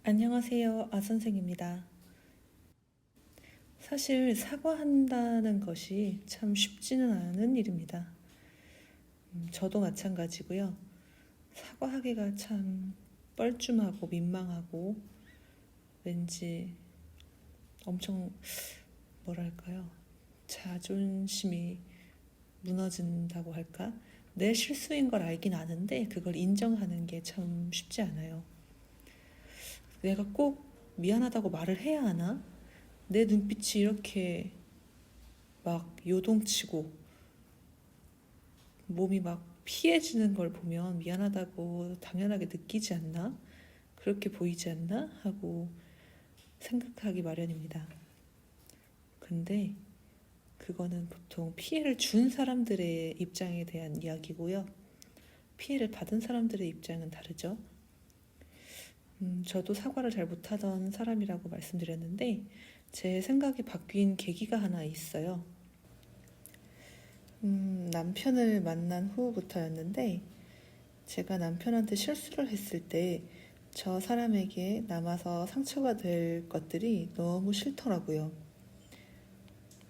안녕하세요. 선생입니다. 사실 사과한다는 것이 참 쉽지는 않은 일입니다. 저도 마찬가지고요. 사과하기가 참 뻘쭘하고 민망하고 왠지 엄청 뭐랄까요? 자존심이 무너진다고 할까? 내 실수인 걸 알긴 아는데 그걸 인정하는 게 참 쉽지 않아요. 내가 꼭 미안하다고 말을 해야 하나? 내 눈빛이 이렇게 막 요동치고 몸이 막 피해지는 걸 보면 미안하다고 당연하게 느끼지 않나? 그렇게 보이지 않나? 하고 생각하기 마련입니다. 근데 그거는 보통 피해를 준 사람들의 입장에 대한 이야기고요. 피해를 받은 사람들의 입장은 다르죠. 저도 사과를 잘 못하던 사람이라고 말씀드렸는데 제 생각이 바뀐 계기가 하나 있어요. 남편을 만난 후부터였는데 제가 남편한테 실수를 했을 때 저 사람에게 남아서 상처가 될 것들이 너무 싫더라고요.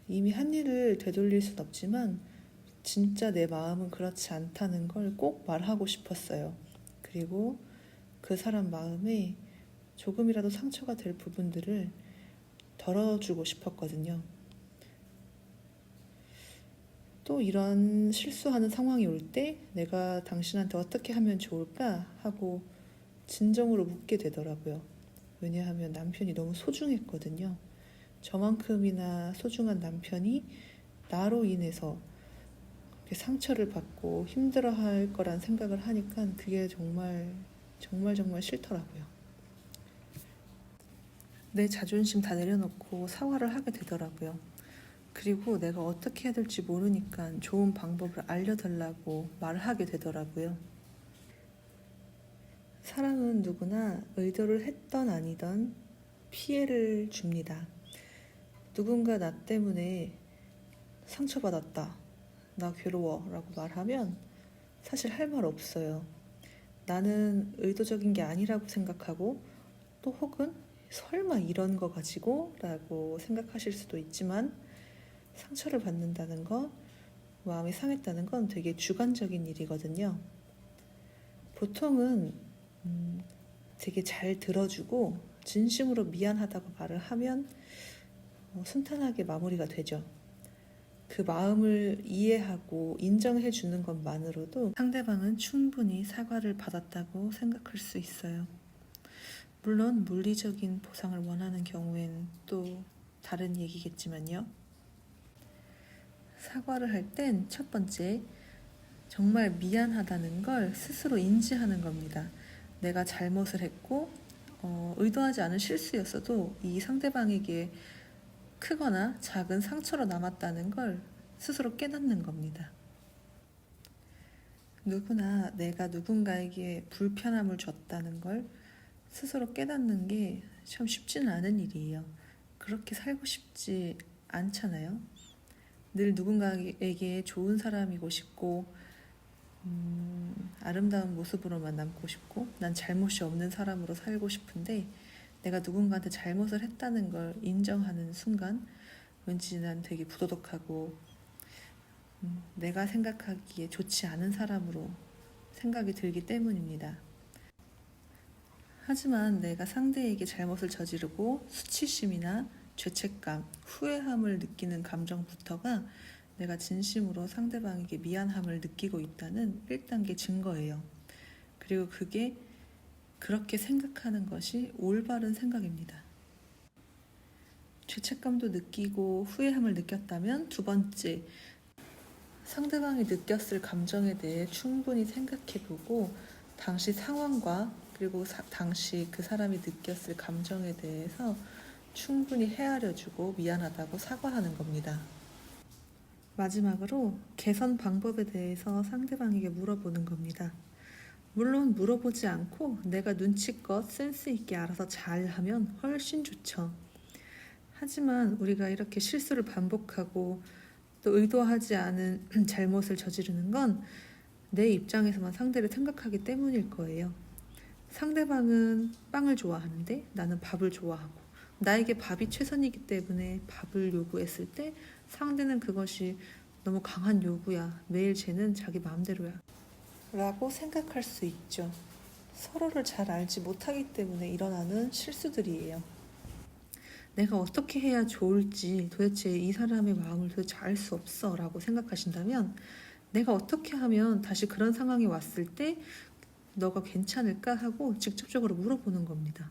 이미 한 일을 되돌릴 순 없지만 진짜 내 마음은 그렇지 않다는 걸 꼭 말하고 싶었어요. 그리고 그 사람 마음에 조금이라도 상처가 될 부분들을 덜어주고 싶었거든요. 또 이런 실수하는 상황이 올 때 내가 당신한테 어떻게 하면 좋을까 하고 진정으로 묻게 되더라고요. 왜냐하면 남편이 너무 소중했거든요. 저만큼이나 소중한 남편이 나로 인해서 상처를 받고 힘들어할 거란 생각을 하니까 그게 정말 싫더라고요. 내 자존심 다 내려놓고 사과를 하게 되더라고요. 그리고 내가 어떻게 해야 될지 모르니까 좋은 방법을 알려달라고 말을 하게 되더라고요. 사람은 누구나 의도를 했던 아니던 피해를 줍니다. 누군가 나 때문에 상처받았다, 나 괴로워 라고 말하면 사실 할 말 없어요. 나는 의도적인 게 아니라고 생각하고 또 혹은 설마 이런 거 가지고 라고 생각하실 수도 있지만 상처를 받는다는 거, 마음이 상했다는 건 되게 주관적인 일이거든요. 보통은 되게 잘 들어주고 진심으로 미안하다고 말을 하면 순탄하게 마무리가 되죠. 그 마음을 이해하고 인정해 주는 것만으로도 상대방은 충분히 사과를 받았다고 생각할 수 있어요. 물론 물리적인 보상을 원하는 경우엔 또 다른 얘기겠지만요. 사과를 할 땐 첫 번째, 정말 미안하다는 걸 스스로 인지하는 겁니다. 내가 잘못을 했고 의도하지 않은 실수였어도 이 상대방에게 크거나 작은 상처로 남았다는 걸 스스로 깨닫는 겁니다. 누구나 내가 누군가에게 불편함을 줬다는 걸 스스로 깨닫는 게 참 쉽지는 않은 일이에요. 그렇게 살고 싶지 않잖아요. 늘 누군가에게 좋은 사람이고 싶고 아름다운 모습으로만 남고 싶고 난 잘못이 없는 사람으로 살고 싶은데 내가 누군가한테 잘못을 했다는 걸 인정하는 순간 왠지 난 되게 부도덕하고 내가 생각하기에 좋지 않은 사람으로 생각이 들기 때문입니다. 하지만 내가 상대에게 잘못을 저지르고 수치심이나 죄책감, 후회함을 느끼는 감정부터가 내가 진심으로 상대방에게 미안함을 느끼고 있다는 1단계 증거예요. 그리고 그게 그렇게 생각하는 것이 올바른 생각입니다. 죄책감도 느끼고 후회함을 느꼈다면 두 번째, 상대방이 느꼈을 감정에 대해 충분히 생각해보고 당시 상황과 그리고 당시 그 사람이 느꼈을 감정에 대해서 충분히 헤아려주고 미안하다고 사과하는 겁니다. 마지막으로 개선 방법에 대해서 상대방에게 물어보는 겁니다. 물론 물어보지 않고 내가 눈치껏 센스 있게 알아서 잘하면 훨씬 좋죠. 하지만 우리가 이렇게 실수를 반복하고 또 의도하지 않은 잘못을 저지르는 건 내 입장에서만 상대를 생각하기 때문일 거예요. 상대방은 빵을 좋아하는데 나는 밥을 좋아하고 나에게 밥이 최선이기 때문에 밥을 요구했을 때 상대는 그것이 너무 강한 요구야. 매일 쟤는 자기 마음대로야. 라고 생각할 수 있죠. 서로를 잘 알지 못하기 때문에 일어나는 실수들이에요. 내가 어떻게 해야 좋을지 도대체 이 사람의 마음을 도대체 알 수 없어 라고 생각하신다면 내가 어떻게 하면 다시 그런 상황이 왔을 때 너가 괜찮을까 하고 직접적으로 물어보는 겁니다.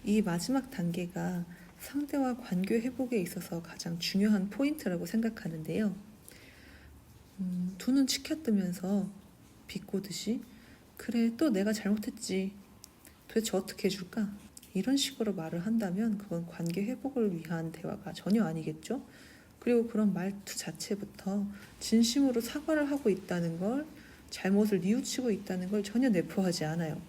이 마지막 단계가 상대와 관계 회복에 있어서 가장 중요한 포인트라고 생각하는데요. 두 눈 치켜뜨면서 비꼬듯이 그래 또 내가 잘못했지 도대체 어떻게 해줄까? 이런 식으로 말을 한다면 그건 관계 회복을 위한 대화가 전혀 아니겠죠? 그리고 그런 말투 자체부터 진심으로 사과를 하고 있다는 걸 잘못을 뉘우치고 있다는 걸 전혀 내포하지 않아요.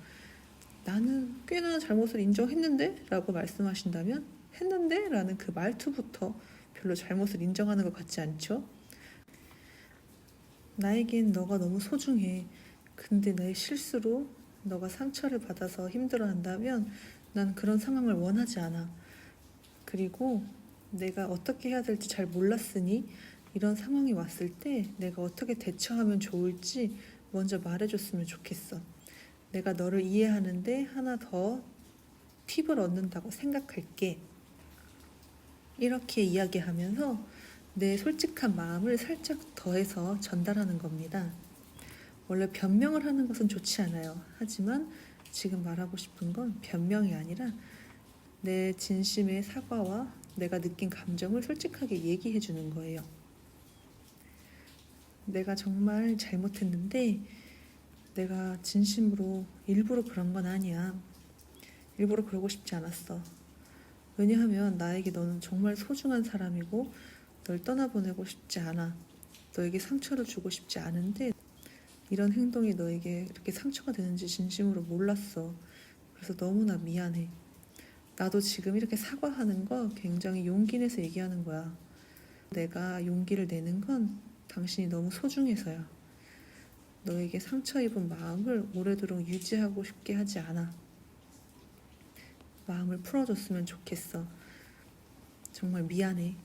나는 꽤나 잘못을 인정했는데? 라고 말씀하신다면 했는데? 라는 그 말투부터 별로 잘못을 인정하는 것 같지 않죠? 나에겐 너가 너무 소중해. 근데 나의 실수로 너가 상처를 받아서 힘들어한다면 난 그런 상황을 원하지 않아. 그리고 내가 어떻게 해야 될지 잘 몰랐으니 이런 상황이 왔을 때 내가 어떻게 대처하면 좋을지 먼저 말해줬으면 좋겠어. 내가 너를 이해하는데 하나 더 팁을 얻는다고 생각할게. 이렇게 이야기하면서 내 솔직한 마음을 살짝 더해서 전달하는 겁니다. 원래 변명을 하는 것은 좋지 않아요. 하지만 지금 말하고 싶은 건 변명이 아니라 내 진심의 사과와 내가 느낀 감정을 솔직하게 얘기해 주는 거예요. 내가 정말 잘못했는데 내가 진심으로 일부러 그런 건 아니야. 일부러 그러고 싶지 않았어. 왜냐하면 나에게 너는 정말 소중한 사람이고 널 떠나보내고 싶지 않아. 너에게 상처를 주고 싶지 않은데 이런 행동이 너에게 그렇게 상처가 되는지 진심으로 몰랐어. 그래서 너무나 미안해. 나도 지금 이렇게 사과하는 거 굉장히 용기 내서 얘기하는 거야. 내가 용기를 내는 건 당신이 너무 소중해서야. 너에게 상처 입은 마음을 오래도록 유지하고 싶게 하지 않아. 마음을 풀어줬으면 좋겠어. 정말 미안해.